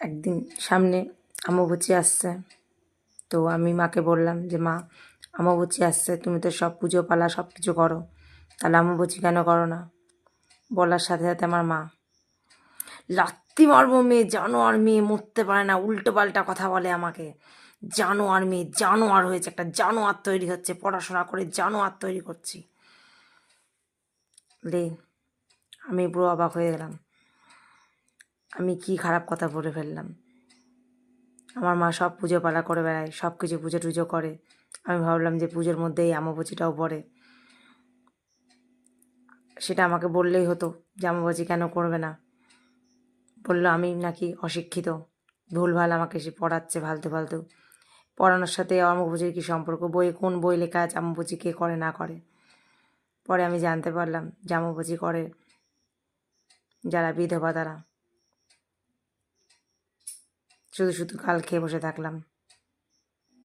একদিন সামনে অমাবস্যা আসছে, তো আমি মাকে বললাম যে মা, অমাবস্যা আসছে, তুমি তো সব পুজো পালা সব কিছু করো, তাহলে অমাবস্যা কেন করো না? বলার সাথে সাথে আমার মা লাত্তি মারবো, মেয়ে জানোয়ার, মেয়ে মরতে পারে না, উল্টো পাল্টা কথা বলে আমাকে। জানোয়ার মেয়ে, জানোয়ার হয়েছে, একটা জানোয়ার তৈরি হচ্ছে, পড়াশোনা করে জানোয়ার তৈরি করছি। রে আমি পুরো অবাক হয়ে গেলাম, আমি কি খারাপ কথা বলে ফেললাম। আমার মা সব পুজো পালা করে বেড়ায়, সব কিছু পুজো টুজো করে, আমি ভাবলাম যে পুজোর মধ্যে এই অমাবস্যাটাও পড়ে। সেটা আমাকে বললেই হতো যে অমাবস্যা কেন করবে না। বললো আমি নাকি অশিক্ষিত, ভুলভাল আমাকে সে পড়াচ্ছে ফালতু ফালতু। পড়ানোর সাথে অমাবস্যার কী সম্পর্ক? বইয়ে কোন বই লেখা আছে অমাবস্যা কে করে না করে? পরে আমি জানতে পারলাম যে অমাবস্যা করে যারা বিধবা তারা। শুধু শুধু কাল খেয়ে বসে থাকলাম।